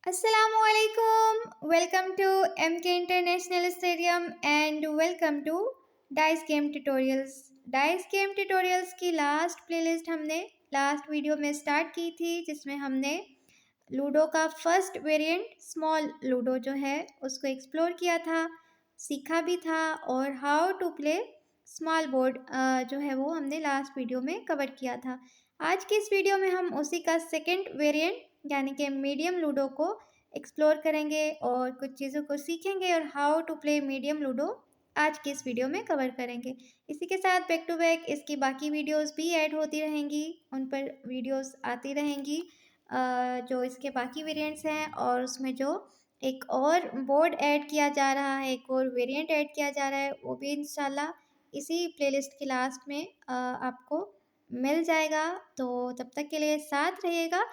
Assalamualaikum. Welcome to MK International Stadium and welcome to Dice Game Tutorials. Dice Game Tutorials की last playlist हमने last video में start की थी, जिसमें हमने लूडो का फर्स्ट वेरिएंट स्मॉल लूडो जो है उसको एक्सप्लोर किया था, सीखा भी था, और how to play small board जो है वो हमने लास्ट वीडियो में कवर किया था। आज की इस वीडियो में हम उसी का सेकंड वेरिएंट यानी कि मीडियम लूडो को एक्सप्लोर करेंगे और कुछ चीज़ों को सीखेंगे और how to play medium ludo आज की इस वीडियो में कवर करेंगे। इसी के साथ बैक टू बैक इसकी बाकी वीडियोस भी ऐड होती रहेंगी, उन पर वीडियोस आती रहेंगी जो इसके बाकी वेरिएंट्स हैं, और उसमें जो एक और बोर्ड ऐड किया जा रहा है, एक और वेरिएंट ऐड किया जा रहा है, वो भी इंशाल्लाह इसी प्लेलिस्ट के लास्ट में आपको मिल जाएगा। तो तब तक के लिए साथ रहिएगा।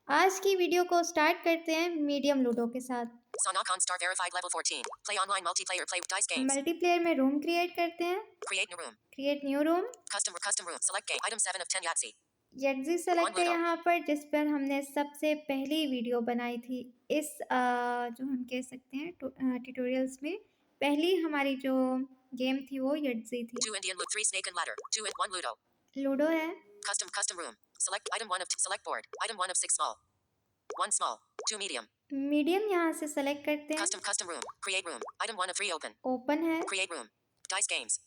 आज की वीडियो को स्टार्ट करते हैं मीडियम लूडो के साथ। Sonocon Star Verified Level 14. Play online multiplayer. Play dice games. Multiplayer में रूम क्रिएट करते हैं। Create new room. Create new room. Custom room. Select game. Item 7 of 10 Yahtzee. Yahtzee select है Ludo. यहाँ पर, जिस पर हमने सबसे पहली वीडियो बनाई थी इस जो हम कह सकते हैं ट्यूटोरियल्स में पहली हमारी जो गेम थी वो यग्जी थी। 2 Indian loot. 3 snake and ladder. 2 and 1 Ludo. Ludo है। Custom room. Select item 1 of select board. Item 1 of 6 small. 1 small. 2 medium. Medium यहाँ से सेलेक्ट करते हैं। Custom room. Create room. Item 1 of 3 open. Open है। Create room. Dice games.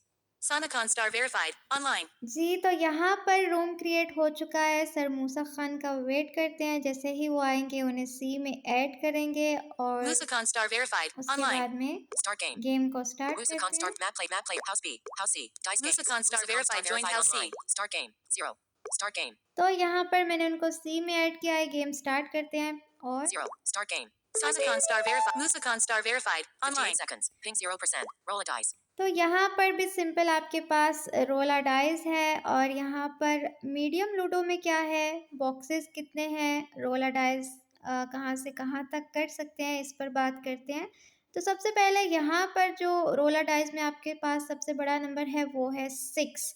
Sonocon Star Verified Online. जी, तो यहाँ पर room create हो चुका है। सर मूसा खान का वेट करते हैं, जैसे ही वो आएंगे उन्हें सी में ऐड करेंगे और Musicon Star Verified उसके Online. बाद में Start game. गेम को स्टार्ट Musicon करते Start हैं। map play house B house C dice games. Musicon Star Verified join house C. Start game 0. Start game तो यहाँ पर मैंने उनको सी में ऐड किया है। गेम स्टार्ट करते हैं और 0. Start game. Musicon Star Verified. Musicon Star Verified Online. 58 seconds. Ping 0%. Roll a dice. तो यहाँ पर भी सिंपल आपके पास रोला डाइस है, और यहाँ पर मीडियम लूडो में क्या है, बॉक्सेस कितने हैं, रोला डाइस कहाँ से कहाँ तक कर सकते हैं, इस पर बात करते हैं। तो सबसे पहले यहाँ पर जो रोला डाइस में आपके पास सबसे बड़ा नंबर है वो है 6,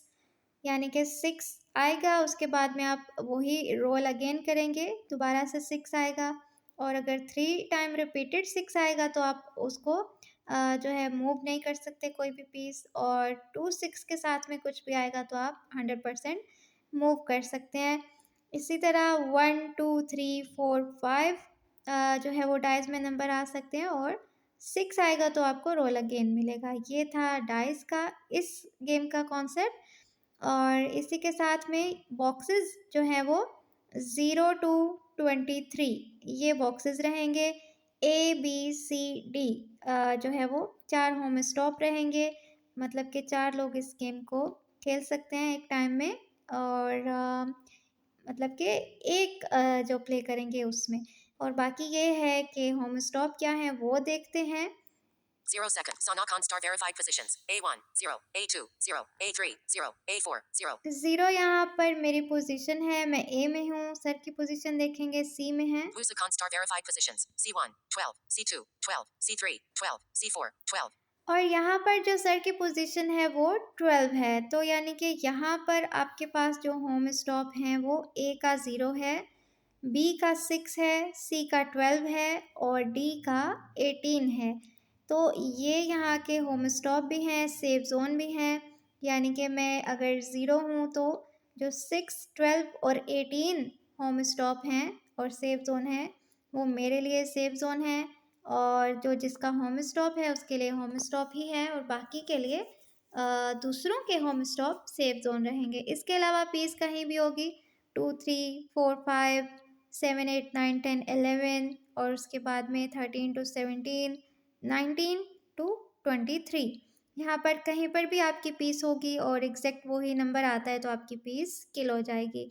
यानी कि 6 आएगा। उसके बाद में आप वही रोल अगेन करेंगे, दोबारा से 6 आएगा, और अगर 3 टाइम रिपीटेड 6 आएगा तो आप उसको जो है मूव नहीं कर सकते कोई भी पीस, और 2 6 के साथ में कुछ भी आएगा तो आप 100% मूव कर सकते हैं। इसी तरह 1 2 3 4 5 जो है वो डाइस में नंबर आ सकते हैं, और 6 आएगा तो आपको रोल अगेन मिलेगा। ये था डाइस का इस गेम का कॉन्सेप्ट। और इसी के साथ में बॉक्सेस जो हैं वो 0 to 23 ये बॉक्सेस रहेंगे। A B C D जो है वो 4 होम स्टॉप रहेंगे, मतलब कि 4 लोग इस गेम को खेल सकते हैं एक टाइम में, और मतलब कि एक जो प्ले करेंगे उसमें। और बाकी ये है कि होम स्टॉप क्या है वो देखते हैं। 0 seconds. Sonocon Star Verified positions. A1 0. A2 0. A3 0. A4 0. 0 यहाँ पर मेरी पोजीशन है, मैं ए में हूँ। सर की पोजीशन देखेंगे सी में है। Musicon Star Verified positions. C1 12. C2 12. C3 12. C4 12. और यहाँ पर जो सर की पोजीशन है वो 12 है, तो यानी कि यहाँ पर आपके पास जो होम स्टॉप हैं वो ए का 0 है, बी का 6 है, सी का 12 है, और डी का 18 है। तो ये यहाँ के होम स्टॉप भी हैं, सेफ जोन भी हैं, यानी कि मैं अगर 0 हूँ तो जो 6 12 और 18 होम स्टॉप हैं और सेफ जोन है वो मेरे लिए सेफ जोन है, और जो जिसका होम स्टॉप है उसके लिए होम स्टॉप ही है, और बाकी के लिए दूसरों के होम स्टॉप सेफ जोन रहेंगे। इसके अलावा पीस कहीं भी होगी 2 3 4 5 7 8 9 10 11, और उसके बाद में 13 to 17 19 to 23 यहाँ पर कहीं पर भी आपकी पीस होगी, और एग्जैक्ट वही नंबर आता है तो आपकी पीस किल हो जाएगी।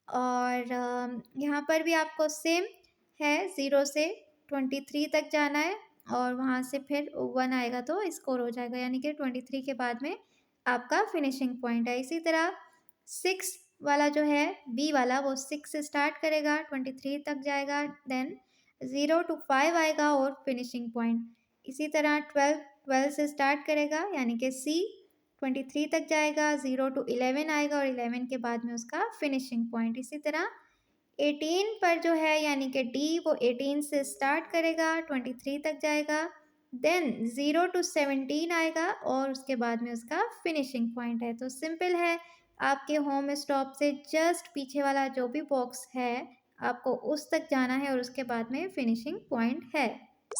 और यहाँ पर भी आपको सेम है, 0 से 23 तक जाना है, और वहाँ से फिर 1 आएगा तो स्कोर हो जाएगा, यानी कि 23 के बाद में आपका फिनिशिंग पॉइंट है। इसी तरह 6 वाला जो है बी वाला वो 6 से स्टार्ट करेगा, 23 तक जाएगा, देन 0 to 5 आएगा और फिनिशिंग पॉइंट। इसी तरह 12 से स्टार्ट करेगा, यानी कि सी 23 तक जाएगा, 0 to 11 आएगा, और 11 के बाद में उसका फिनिशिंग पॉइंट। इसी तरह 18 पर जो है यानी कि डी वो 18 से स्टार्ट करेगा, 23 तक जाएगा, देन 0 to 17 आएगा और उसके बाद में उसका फिनिशिंग पॉइंट है। तो सिंपल है, आपके होम स्टॉप से जस्ट पीछे वाला जो भी बॉक्स है आपको उस तक जाना है और उसके बाद में फिनिशिंग पॉइंट है।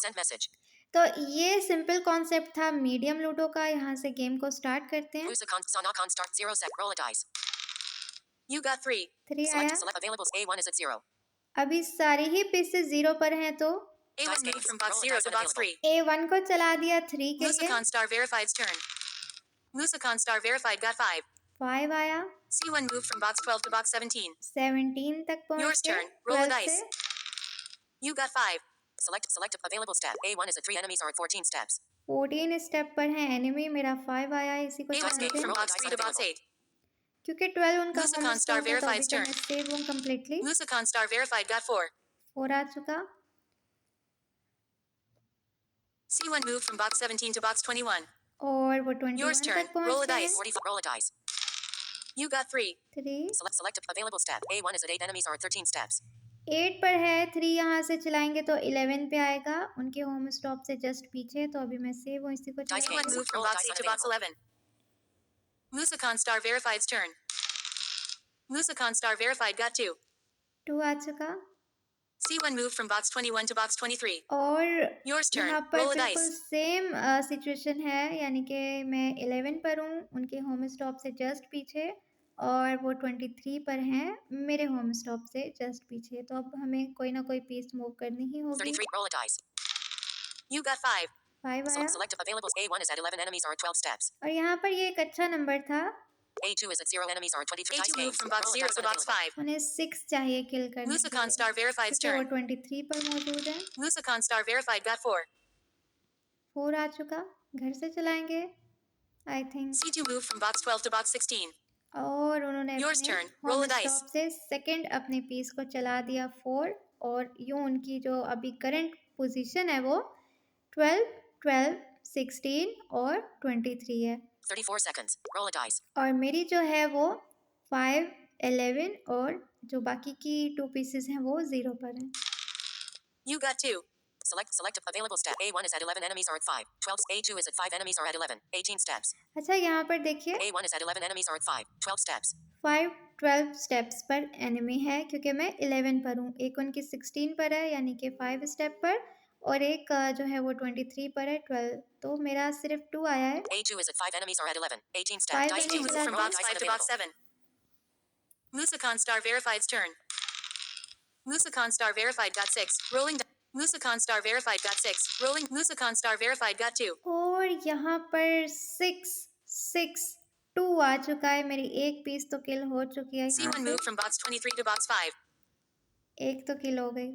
Send message. तो ये सिंपल कॉन्सेप्ट था मीडियम लूडो का। यहाँ से गेम को स्टार्ट करते हैं। Sanakon start 0 sec. Roll a dice. You got 3. 3 Select आया। select available. A1 is at 0. अभी सारी ही पीसेस 0 पर हैं तो A1 moved from box 0 to box 3. A1 को चला दिया 3 के लिए। Musicon star verified's turn. Musicon star verified got 5. 5 आया। C1 moved from box 12 to box 17. 17 तक पहुंच Yours गए। turn. Roll a 12 dice. से You got 5. Select available step. A1 is at 3 enemies are at 14 steps. 14 step पर है enemy. मेरा 5 आया है, इसी को A1 चलाते moved हैं from box 3 to box 8. क्योंकि 12 उनका Musicon होम star स्टॉप है तो अभी verified's तक turn. मैं सेव हूँ completely. Musicon star verified got 4. 4 आ चुका। C1 moved from box 17 to box 21. और वो Yours 21 turn. तक Roll a पहुंच गए dice. हैं। 45. Roll a dice. You got 3. 3 Select available step. A1 is at 8 enemies are at 13 steps. 8 पर है। 3 यहाँ से चलाएंगे तो 11 पे आएगा, उनके होम स्टॉप से जस्ट पीछे। तो अभी मैं सेव हूँ, इसी को Dice चलाते one हैं। moved from box 8 to box 11. Musicon star verified's turn. Musicon star verified got 2. 2 आ चुका। C1 moved from box 21 to box 23. और Yours turn. यहाँ पर Roll a बिल्कुल dice. सेम सिचुएशन है, यानी कि मैं 11 पर हूँ, उनके होम स्टॉप से जस्ट पीछे, और वो 23 पर हैं मेरे होम स्टॉप से जस्ट पीछे। तो अब हमें कोई ना कोई पीस मूव करनी ही होगी। 33. Roll a dice. You got 5. 5 आया। Select available. A1 is at 11 enemies are at 12 steps. और यहाँ पर ये एक अच्छा नंबर था। A2 is at 0 enemies are at 23 A2 dice moved games. from box Roll a 0 dice to box unavailable. 5. उन्हें 6 चाहिए किल करने के Musicon लिए, star verified's क्योंकि वो turn. 23 पर मौजूद है। Musicon star verified got 4. 4 आ चुका। घर से चलाएंगे I think. C2 moved from box 12 to box 16. और उन्होंने Yours अपने turn. Roll home a dice. Stop से सेकंड अपने पीस को चला दिया 4, और यूँ उनकी जो अभी करंट पोजीशन है वो 12, 12, 16 और 23 है। 34 seconds. Roll a dice. और मेरी जो है वो 5, 11 और जो बाकी की 2 पीसेस हैं वो 0 पर हैं। You got 2. Select available step. A1 is at 11 enemies are at 5. 12. A2 is at 5 enemies are at 11. 18 steps. अच्छा, यहाँ पर देखिए A1 is at 11 enemies are at 5. 12 steps. 5, 12 steps पर एनिमी है, क्योंकि मैं 11 पर हूँ। एक उनकी 16 पर है यानी कि 5 स्टेप पर, और एक जो है वो 23 पर है 12। तो मेरा सिर्फ 2 आया है। A2 is at 5 enemies are at 11. 18 steps. 5 Dice enemies games. are From at box 5 to box 7. Musicon star verified's turn. Musicon star verified got 6. Rolling. Musicon star verified got 6. Rolling. Musicon star verified got 2. और यहाँ पर 6, 6, 2 आ चुका है। मेरी एक piece तो किल हो चुकी है। यहाँ C1 से moved from box 23 to box 5. एक तो किल हो गई।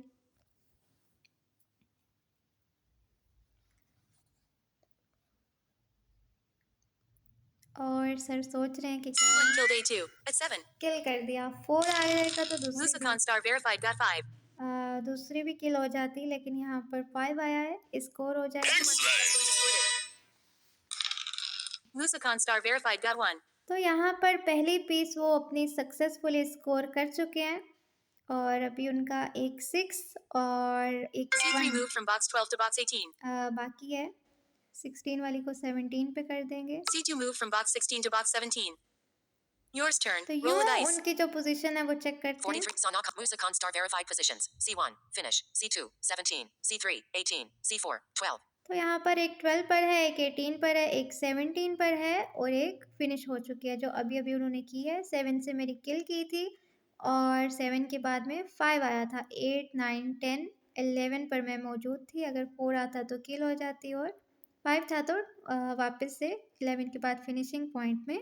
और सर सोच रहे हैं कि C1 killed A2 at 7. किल कर दिया। 4 आएगा तो Musicon star verified got 5. दूसरी भी किल हो जाती, लेकिन यहाँ पर 5 आया है, स्कोर हो जाएगा। Musicon star verified got 1. तो यहाँ पर पहली पीस वो अपनी सक्सेसफुली स्कोर कर चुके हैं, और अभी उनका एक 6 और एक C3 1 moved from box 12 to box 18. बाकी है। 16 वाली को 17 पे कर देंगे। C2 moved from box 16 to box 17. Yours turn. तो Roll a यूँ dice. उनकी जो पोजीशन है वो चेक करते हैं। 43. Sanaka Musicon star verified positions. C1 finish. C2 17. C3 18. C4 12. तो यहाँ पर एक 12 पर है, एक 18 पर है, एक 17 पर है, और एक फिनिश हो चुकी है जो अभी अभी उन्होंने की है। 7 से मेरी किल की थी, और 7 के बाद में 5 आया था। 8, 9, 10, 11 पर मैं मौजूद थी। अगर 4 आता तो किल हो जाती, और 5 था तो वापस से 11 के बाद फिनिशिंग पॉइंट में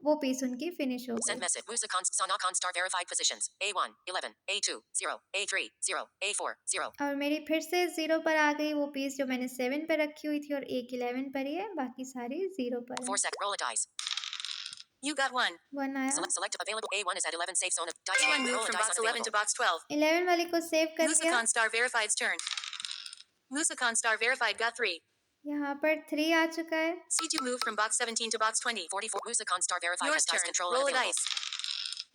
वो पीस उनकी फिनिश हो Send गई। message. Musicon Sanakon star verified positions. A1 11. A2 0. A3 0. A4 0. और मेरी फिर से 0 पर आ गई वो पीस जो मैंने 7 पर रखी हुई थी, और एक 11 पर ही है, बाकी सारी 0 पर 4 है। sec. Roll a dice. You got 1. 1 आया। Select available. A1 is at 11 safe zone. Dice A1 game. moved Roll a from dice box 11 to unavailable. box 12. 11 वाली को सेव कर दिया। Musicon star verified's turn. Musicon star verified got 3. यहाँ पर 3 आ चुका है। C2 moved from box 17 to box 20. 44. Musicon star verified has dice control Roll a unavailable. dice.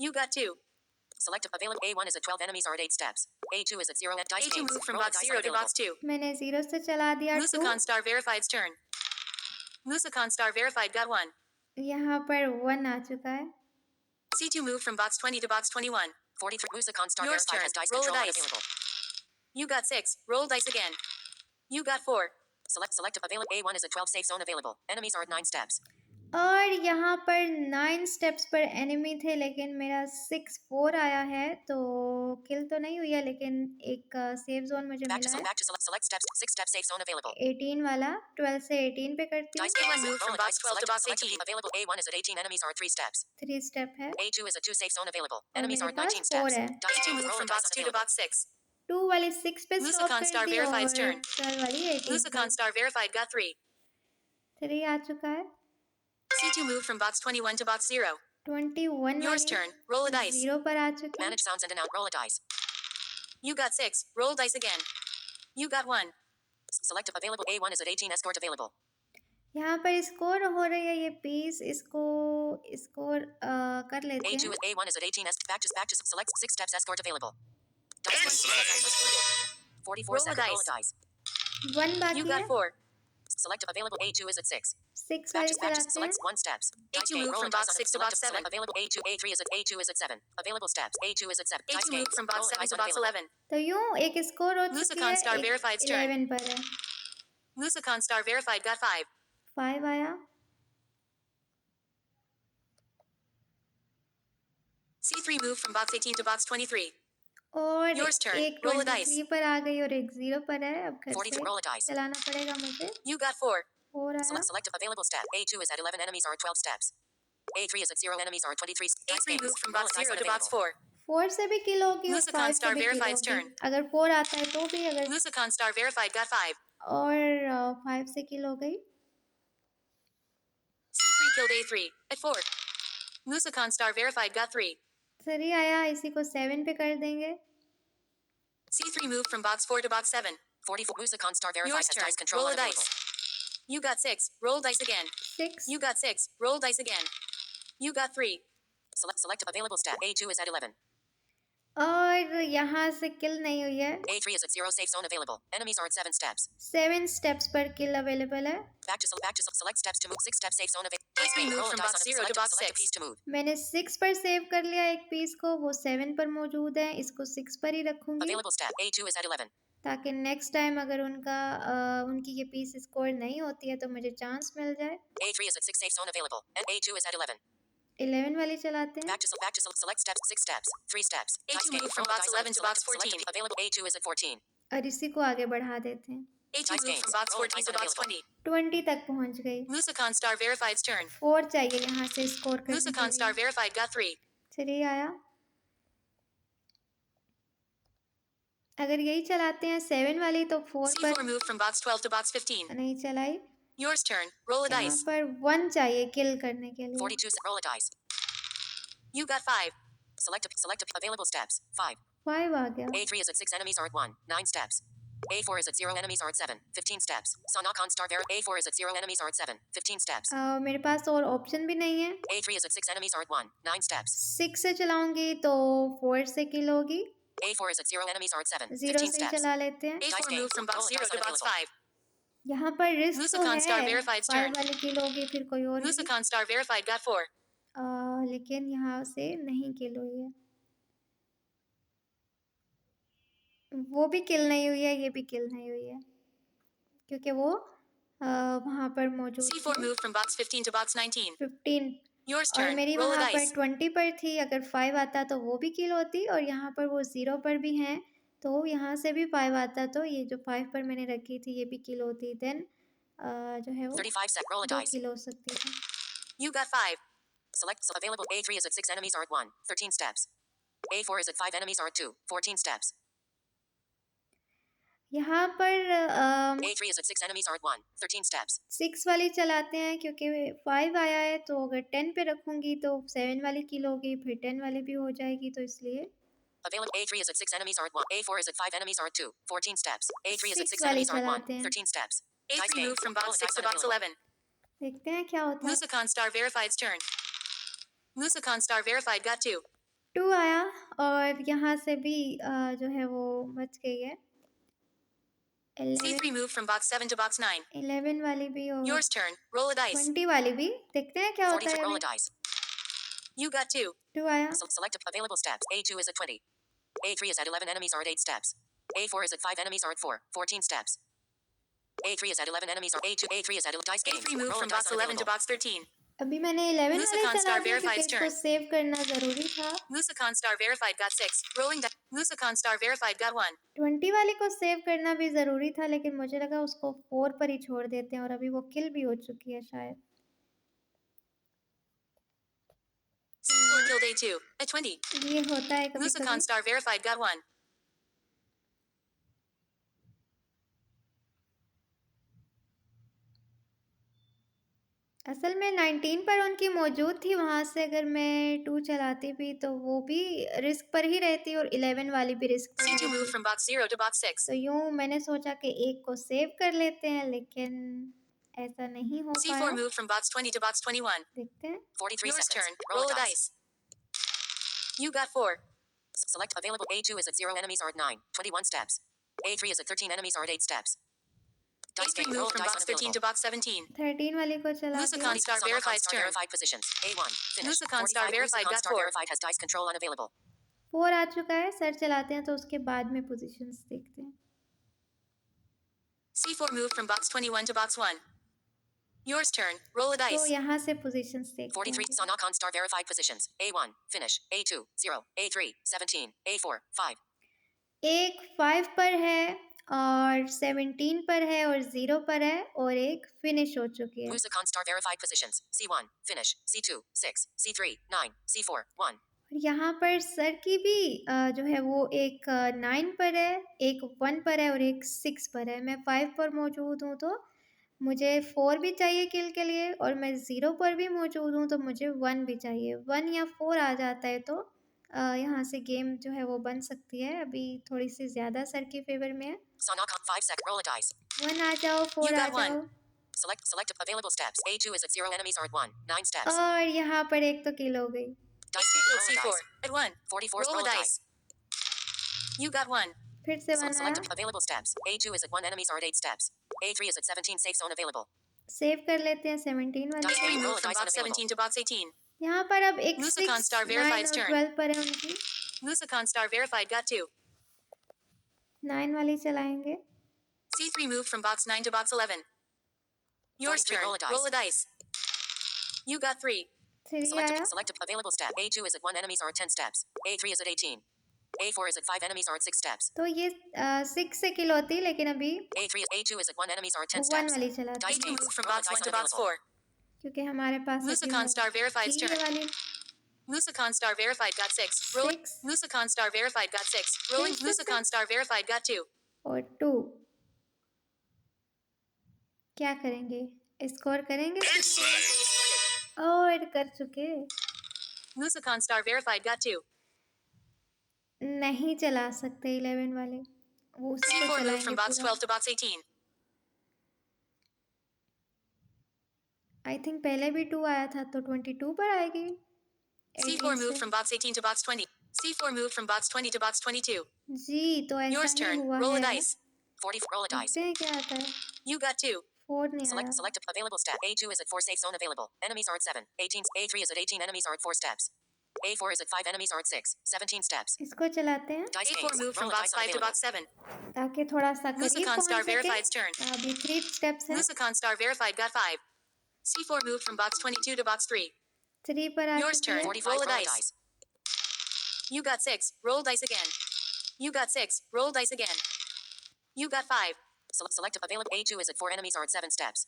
You got 2. Select available. A1 is at 12 enemies are at 8 steps. A2 is at 0 at dice A2 games. move from box 0 to box 2. मैंने 0 से चला दिया 2. Musicon star verified's turn. Musicon star verified got 1. यहाँ पर 1 आ चुका है. C2 move from box 20 to box 21. 43. Musicon star Yours verified turn. has dice Roll a control dice. unavailable. You got 6. Roll dice again. You got 4. Select available. A1 is at 12 safe zone available. Enemies are at 9 steps. और यहाँ पर 9 steps पर enemy थे, लेकिन मेरा 6-4 आया है, तो किल तो नहीं हुई है, लेकिन एक सेफ जोन मुझे Back to मिला है. back to select steps. 6 step safe zone available. 18 वाला 12 से 18 पे करती हूँ. Dice A1 move from box 12 to box 18. Available. A1 is at 18 enemies are at 3 steps. 3 step है A2 is at 2 safe zone available. और Enemies are मेरे at pass 19 4 steps. है. Dice A2 move from box 2 to box 6. 2 वाली 6 पे stop Musicon कर star दी और verified's turn. 12 वाली 18 Musicon star verified got 3. 3 आ चुका है. C2 move from box 21 to box 0. 21 Yours वाली turn. Roll a dice. 0 पर आ चुकी है. Manage sounds and out. Roll a dice. You got 6. Roll dice again. You got 1. Select available. A1 is at 18 escort available. यहाँ पर score हो रही है ये पीस, इसको स्कोर कर लेते A2 हैं. is A1 is at 18 back to select 6 steps escort available. Dice 44 Roll a seconds. Roll a dice. dice. 1 बाकी You है. got 4. Select available. A2 is at 6. 6 Back वाली to चलाते हैं. select 1 steps. A2 move from box 6 to box 7. Available. A3 is at 7. Available steps. A2 is at 7. A2 Dice move games. from box Roll a 7 dice to box unavailable. 11. तो यूं एक score हो चुकी Musicon है. star एक verified's turn. 11 पर है. Musicon star verified got 5. 5 आया. C3 move from box 18 to box 23. और Yours turn. एक Roll a dice. 23 पर आ गई और एक 0 पर है. अब घर 43. से Roll a dice. चलाना पड़ेगा मुझे. You got 4. 4 आया. Select available step. A2 is at 11 enemies are at 12 steps. A3 is at 0 enemies are at 23. A3 games. move from Roll box a dice 0 to box unavailable. 4. 4 से भी किल होगी और Musicon 5 से star भी किल verified's होगी. turn. अगर 4 आता है तो भी, अगर Musicon star verified got 5. और 5 से किल हो गई. C3 killed A3 at 4. Musicon star verified got 3. 3 आया. इसी को 7 पे कर देंगे. C3 moved from box 4 to box 7. 44. Musicon star verified Yours has turn. dice control Roll a unavailable. You got 6. Roll dice again. 6 You got 6. Roll dice again. You got 3. Select available step. A2 is at 11. और यहाँ से किल नहीं हुई है. A3 is at 0 safe zone available. Enemies are at 7 steps. 7 steps पर किल available है. Back to select steps to move. 6 steps safe zone available. A3 moved from box 0 to box 6. Piece to move. मैंने 6 पर save कर लिया एक piece को, वो 7 पर मौजूद है. इसको 6 पर ही रखूंगी Available step. A2 is at 11. ताकि नेक्स्ट टाइम अगर उनकी ये पीस स्कोर नहीं होती है तो मुझे चांस मिल जाए. A3 is at 6 safe zone available. And A2 is at 11. 11 वाली चलाते हैं. Back to select steps. 6 steps. 3 steps. A2 moved from box 11 to box 14. Available. A2 is at 14. और इसी को आगे बढ़ा देते हैं. A2 moved from box 14 to box 20. 20 तक पहुंच गई. Musicon star verified's turn. 4 चाहिए यहाँ से स्कोर करने के Musicon star लिए. verified got 3. 3 आया. अगर यही चलाते हैं 7 वाली तो 4 पर C4 moved from box 12 to box 15. नहीं चलाई. Yours turn. Roll a यहाँ dice. पर 1 चाहिए किल करने के लिए. 42. Roll a dice. You got 5. Select available steps. 5. 5 आ गया. A3 is at 6 enemies are at 1. 9 steps. A4 is at 0 enemies are at 7. 15 steps. Sonokon star A4 is at 0 enemies are at 7. 15 steps. मेरे पास और option भी नहीं है. A3 is at 6 enemies are at 1. 9 steps. 6 से चलाऊंगी तो 4 से किल होगी. A4 is at 0 enemies are at 7. 0 15 से steps. चला लेते हैं. A4 moved from box 0 to box 5. यहाँ पर रिस्क तो Musicon star है. verified's 5 turn. वाली किल होगी फिर कोई और भी. Musicon star verified got 4. लेकिन यहाँ से नहीं किल हुई है. वो भी किल नहीं हुई है, ये भी किल नहीं हुई है क्योंकि वो वहाँ पर मौजूद C4 थी. moved from box 15 to box 19. 15 Yours और turn. मेरी Roll a वहाँ dice. पर 20 पर थी. अगर 5 आता तो वो भी किल होती और यहाँ पर वो 0 पर भी हैं तो यहाँ से भी 5 आता तो ये जो 5 पर मैंने रखी थी ये भी किल होती. देन जो है वो 35 sec. Roll a 2 dice. किल हो सकती थी. You got 5. Select available. A3 is at 6 enemies are at 1. 13 steps. A4 is at 5 enemies are at 2. 14 steps. यहाँ पर A3 is at 6 enemies are at 1. 13 steps. 6 वाली चलाते हैं क्योंकि 5 आया है तो अगर 10 पे रखूंगी तो 7 वाली किल होगी, फिर 10 वाली भी हो जाएगी तो इसलिए. Available. A3 is at 6 enemies are at 1. A4 is at 5 enemies are at 2. 14 steps. A3 is at 6 6 वाली enemies are at 1. चलाते हैं. 13 steps. A3 moved from box 6 to box 11. देखते हैं क्या होता है. Musicon star verified's turn. Musicon star verified got 2. 2 आया और यहाँ से भी जो है वो बच गई है। 11 C3 move from box 7 to box 9. 11 वाली भी और Yours turn. Roll a dice. 20 वाली भी। देखते हैं क्या होता 43. है Roll अभी। a dice. You got 2. 2 आया। Select available steps. A2 is at 20. A3 is at 11 enemies are at 8 steps. A4 is at 5 enemies are at 4. 14 steps. A3 is at 11 enemies are A2. A3 is at dice game. A3 move from box 11 to box 13. अभी मैंने 11 वाले Lusacon चला star दिए क्योंकि verified's इसको turn. Save करना जरूरी था। Lusacon star verified got 6. Rolling die. Lusacon star verified got 1. 20 वाले को सेव करना भी जरूरी था लेकिन मुझे लगा उसको 4 पर ही छोड़ देते हैं और अभी वो किल भी हो चुकी है शायद। C4 killed A2 at 20. ये होता है कभी Lusacon कभी। star verified got 1. असल में 19 पर उनकी मौजूद थी, वहाँ से अगर मैं 2 चलाती भी तो वो भी रिस्क पर ही रहती और 11 वाली भी रिस्क पर C2 move रहती। from box 0 to box 6. तो यूँ मैंने सोचा कि एक को सेव कर लेते हैं लेकिन ऐसा नहीं हो C4 पाया। move from box 20 to box 21. देखते हैं। 43 Yours seconds. Turn. Roll a dice. You got 4. Select available. A2 is at 0 enemies are at 9. 21 steps. A3 is at 13 enemies are at 8 steps. Dice game. Move from box 13 to box 17. 13 वाली को चला दिया। Lusacon star verified turn. Verified positions. A1. Finish. Lusacon star verified got 4. Verified has dice control unavailable. 4 आ चुका है। Sir चलाते हैं तो उसके बाद में पोजीशंस देखते हैं। C4 move from box 21 to box 1. Yours turn. Roll a dice. तो यहाँ से पोजीशंस देखते हैं। 43 Sanokon star verified positions. A1. Finish. A2. 0. A3. 17. A4. 5. एक 5 पर है और 17 पर है और 0 पर है और एक फिनिश हो चुकी है। Lusacon star verified positions. C1. Finish. C2. 6. C3. 9. C4. 1. यहाँ पर सर की भी जो है वो एक 9 पर है, एक 1 पर है और एक 6 पर है। मैं 5 पर मौजूद हूँ तो मुझे 4 भी चाहिए किल के लिए और मैं 0 पर भी मौजूद हूँ तो मुझे 1 भी चाहिए। 1 या 4 आ जाता है तो यहाँ से गेम जो है वो बन सकती है। अभी थोड़ी सी ज़्यादा सर की फेवर में है। Sanokon 5 sec. Roll a dice. 1 आ जाओ, 4 You आ got 1. जाओ Select available steps. A2 is at 0 enemies are at 1. 9 steps. और यहाँ पर एक तो किल हो गई। Dice game. Roll a C4 at 1. 44 roll a dice. You got 1. फिर से 1 आया। Select available steps. A2 is at 1 enemies are at 8 steps. A3 is at 17 safe zone available. Save कर लेते हैं 17 वाली। Dice game. Roll a dice from box 17 to box 18. यहाँ पर अब एक Lusacon 6, star 9 verified और turn. 12 पर है उनकी। Lusacon star verified got 2. 9 वाली चलाएंगे। C3 move from box 9 to box 11. Yours turn. Roll a dice. You got 3. 3 आया। Select available step. A2 is at 1 enemies are at 10 steps. A3 is at 18. A4 is at 5 enemies are at 6 steps. तो ये 6 से किल होती लेकिन अभी A2 is at 1 enemies are at 10 1 steps. वाली चलाती Dice game. Move from box 1 to box 4. क्योंकि हमारे पास Lusacon star verified ये turn. वाली Lusacon star verified got 6. Rolling. 6 Lusacon star verified got 6. Rolling. Lusacon star verified got 2. और 2 क्या करेंगे? Score करेंगे और कर चुके। Lusacon star verified got 2. नहीं चला सकते 11 वाले, वो उसको C4 move चलाएंगे from box पूरा। 12 to box 18. आई थिंक पहले भी 2 आया था तो 22 पर आएगी। C4 18 move से। from box 18 to box 20. C4 move from box 20 to box 22. जी तो Yours ऐसा ही turn. हुआ Roll a है। dice. 40. Roll a dice. देखते हैं क्या आता है। You got 2. 4 नहीं आया। Select available step. A2 is at 4 safe zone available. Enemies are at 7. 18. A3 is at 18 enemies are at 4 steps. A4 is at 5 enemies are at 6. 17 steps. इसको चलाते हैं Dice A4 move from box 5 to box 7. ताकि थोड़ा सा करीब Lusacon पहुंच star सके। verified's turn. अभी 3 स्टेप्स है। Lusacon star verified got 5. C4 move from box 22 to box 3. 3 पर आ Yours चुकी turn. है। 45 roll a dice. You got 6. Roll dice again. You got 6. Roll dice again. You got 5. Select available. A2 is at 4 enemies are at 7 steps.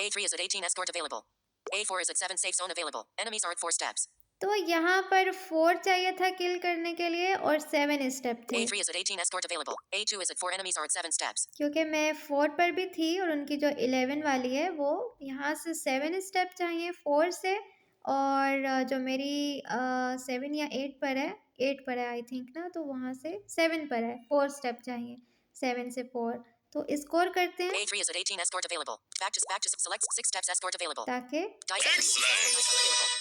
A3 is at 18 escort available. A4 is at 7 safe zone available. Enemies are at 4 steps. तो यहाँ पर 4 चाहिए था किल करने के लिए और 7 step थे। A3 is at 18 escort available. A2 is at 4 enemies are at 7 steps. क्योंकि मैं 4 पर भी थी और उनकी जो 11 वाली है वो यहाँ से 7 स्टेप चाहिए 4 से और जो मेरी 7 या 8 पर है 8 पर है आई थिंक ना, तो वहाँ से 7 पर है 4 स्टेप चाहिए 7 से 4। तो स्कोर करते हैं A3 is at 18 escort available. Back to select 6 steps escort available. ताकि Dice available.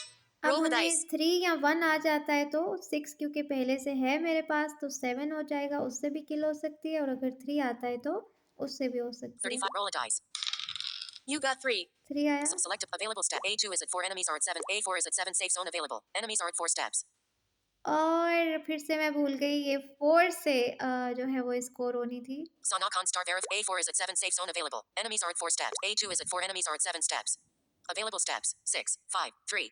अब Roll the हमें dice. 3 या 1 आ जाता है तो 6 क्योंकि पहले से है मेरे पास तो 7 हो जाएगा, उससे भी किल हो सकती है और अगर 3 आता है तो उससे भी हो सकती है। 35. Roll a dice. You got 3. 3 आया। Select available step. A2 is at 4. Enemies are at 7. A4 is at 7. Safe zone available. Enemies are at 4 steps. और फिर से मैं भूल गई ये 4 से जो है वो स्कोर होनी थी। Sanakon star verif. A4 is at 7. Safe zone available. Enemies are at 4 steps. A2 is at 4. Enemies are at 7 steps. Available steps. 6, 5, 3.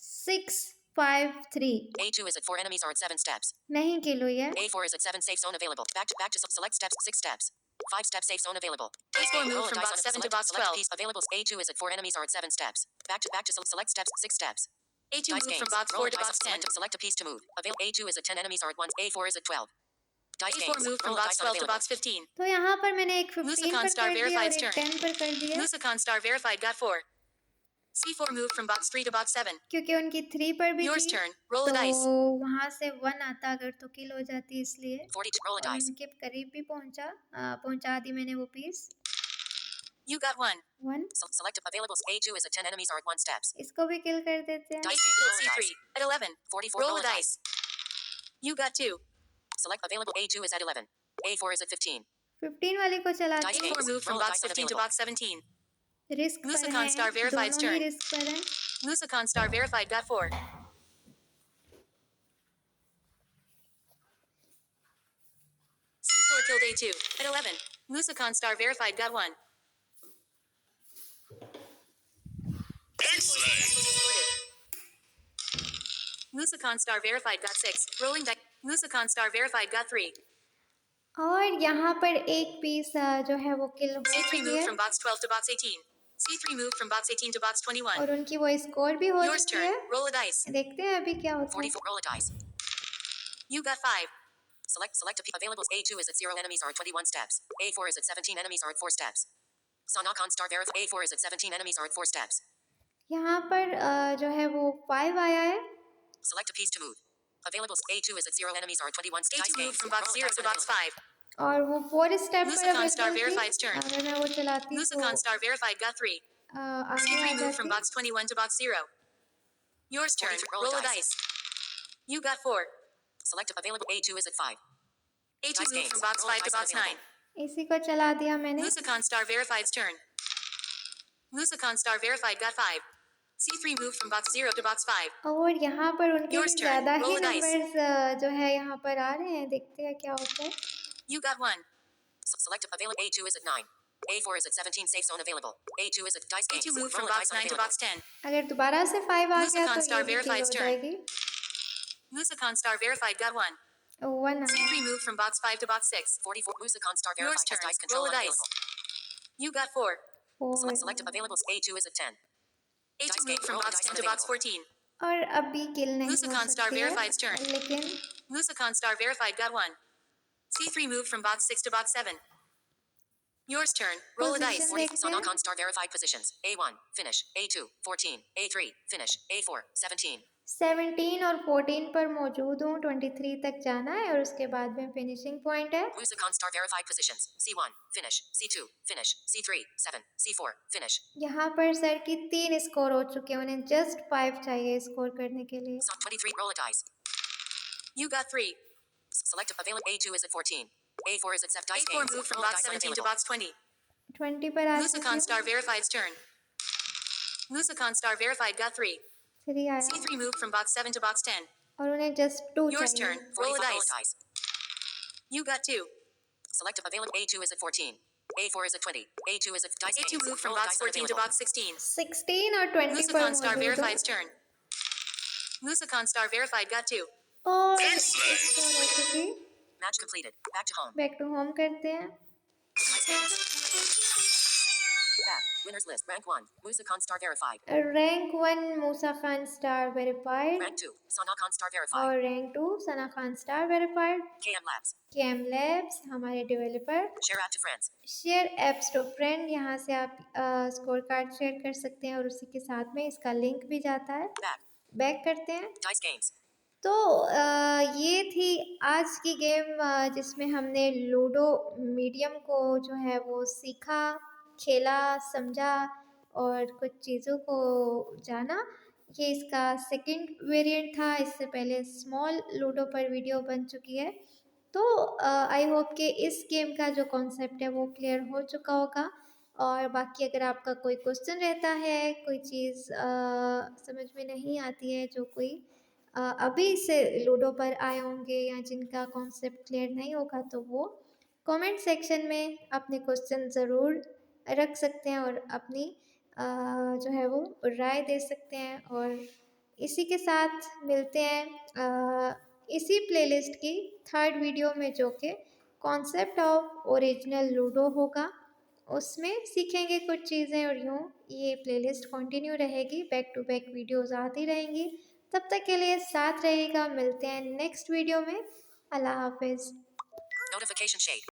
6, 5, 3 A2 is at 4. Enemies are at 7 steps. नहीं किल हुई है। A4 is at 7. Safe zone available. Back to select steps. 6 steps. 5 step safe zone available. A4 move from box 7 to box 12. Piece available. A2 is at 4. Enemies are at 7 steps. Back to select steps. 6 steps. A2 move from box 4 to box 10. Select a piece to move. A2 is at 10. Enemies are at 1. A4 is at 12. Dice A4 move from box 12 to box 15. तो यहाँ पर मैंने एक 15 Lusacon पर star कर दिया और verified एक turn. 10 पर कर दिया Lusacon star verified got 4. C4 move from box 3 to box 7. क्योंकि उनकी 3 पर भी Yours थी turn. Roll a तो dice. वहां से 1 आता अगर तो किल हो जाती इसलिए 40. Roll a और dice. उनके करीब भी पहुंचा दी मैंने वो piece. You got 1. 1 Select available. A2 is at 10. Enemies are at 1 steps. इसको भी किल कर देते हैं। Dice kill C3 at 11. 44. Roll a dice. You got 2. Select available. A2 is at 11. A4 is at 15. 15 वाले को चलाते Dice हैं। A4 move from box 15 to box 17. Risk पर Lusacon है, star verified दोनों ही turn. रिस्क पर हैं। Lusacon star verified got 4. C4 killed A2 at 11. Lusacon star verified got 1. Lusacon star verified got 6. Rolling dice. Lusacon star verified got 3. और यहाँ पर एक piece जो है वो किल हो C3 चुकी moved है from box 12 to box 18. C3 moved from box 18 to box 21. और उनकी वो स्कोर भी हो Yours चुकी turn. है। Roll a dice. देखते हैं अभी क्या होता है। 44. Roll a dice. You got 5. Select a available. A2 is at 0. Enemies are at 21 steps. A4 is at 17. Enemies are at 4 steps. Sanakon star verif. A4 is at 17. Enemies are at 4 steps. यहाँ पर जो है वो 5 आया है। Select a piece to move. Available. A2 is at 0. Enemies are at 21 steps. A2 moved from box 0 to box 5. और वो 4 step पर Lusacon star अवेलेबल verified थी। turn. अगर मैं वो चलाती तो Lusacon star verified got 3. आगे C3 आ moved from जाती। box 21 to box 0. Yours turn. Roll a dice. You got 4. Select available. A2 is at 5. A2 moved from box 5 to box 9. इसी को चला दिया मैंने। Lusacon star verified's turn. Lusacon star verified got 5. C3 moved from box 0 to box 5. और यहाँ पर उनके Yours भी turn. ज्यादा ही Roll a dice. नंबर्स जो है यहाँ पर आ रहे हैं। देखते हैं क्या होता है। You got 1. Select available. A2 is at 9. A4 is at 17. Safe zone available. A2 is at dice games. A2 moved Roll from a box dice 9 to unavailable. box 10. अगर दोबारा से 5 आ गया Lusacon तो star ये भी किल verified's हो turn. जाएगी। Lusacon star verified got 1. 1 आया। C3 moved from box 5 to box 6. 44. Lusacon star Yours verified has turn. dice control Roll a dice. unavailable. You got 4. 4 Select available. A2 is at 10. A2 Dice moved game. from Roll a box dice 10 to box unavailable. 14. और अभी किल नहीं हो Lusacon star सकती verified's turn. है लेकिन Lusacon star verified got 1. C3 moved from box 6 to box 7. Yours turn. Roll a dice. Position 40. देखते हैं। Sanakon star verified positions. A1. Finish. A2. 14. A3. Finish. A4. 17. 17 और 14 पर मौजूद हूँ। 23 तक जाना है और उसके बाद में फिनिशिंग पॉइंट है। Lusacon star verified positions. C1. Finish. C2. Finish. C3. 7. C4. Finish. यहाँ पर सर की 3 स्कोर हो चुके हैं। उन्हें जस्ट 5 चाहिए स्कोर करने के लिए। 23. Roll a dice. You got 3. Select available. A2 is at 14. A4 is at 7. Dice A4 games. moved from Roll a box dice 17 to unavailable. box 20. 20 पर आ चुकी Lusacon star हूँ। verified's turn. Lusacon star verified got 3. 3 आया C3 moved from box 7 to box 10. और उन्हें just 2 Yours चाहिए। turn. Roll a dice. You got 2. Select available. A2 is at 14. A4 is at 20. A2 is at dice A2 games. moved from Roll a box dice 14 to unavailable. box 16. 16 और 20 पर Lusacon star मौजूद हूँ। verified's turn. Lusacon star verified got 2. और score हो चुकी। Match completed. Back to home. Back to home करते हैं। Back. Winners list. Rank 1. Lusacon star verified. Rank 1 Musa Khan star verified Rank 2. Sanakon star verified. और rank 2 Sana Khan star verified. KM Labs. KM labs हमारे developer. Share app to friends. Share apps to friend, यहाँ से आप score card share कर सकते हैं और उसी के साथ में इसका लिंक भी जाता है। Back. बैक करते हैं। Dice games. तो ये थी आज की गेम जिसमें हमने लूडो मीडियम को जो है वो सीखा, खेला, समझा और कुछ चीज़ों को जाना। ये इसका सेकंड वेरिएंट था, इससे पहले स्मॉल लूडो पर वीडियो बन चुकी है। तो आई होप कि इस गेम का जो कॉन्सेप्ट है वो क्लियर हो चुका होगा। और बाकी अगर आपका कोई क्वेश्चन रहता है, कोई चीज़ समझ में नहीं आती है, जो कोई अभी से लूडो पर आए होंगे या जिनका कॉन्सेप्ट क्लियर नहीं होगा, तो वो कमेंट सेक्शन में अपने क्वेश्चन ज़रूर रख सकते हैं और अपनी जो है वो राय दे सकते हैं। और इसी के साथ मिलते हैं इसी प्लेलिस्ट की थर्ड वीडियो में, जो कि कॉन्सेप्ट ऑफ ओरिजिनल लूडो होगा। उसमें सीखेंगे कुछ चीज़ें और यूँ ये प्लेलिस्ट कंटिन्यू रहेगी, बैक टू बैक वीडियोस आती रहेंगी। तब तक के लिए साथ रहिएगा, मिलते हैं नेक्स्ट वीडियो में। अल्लाह हाफिज़। Notification shade.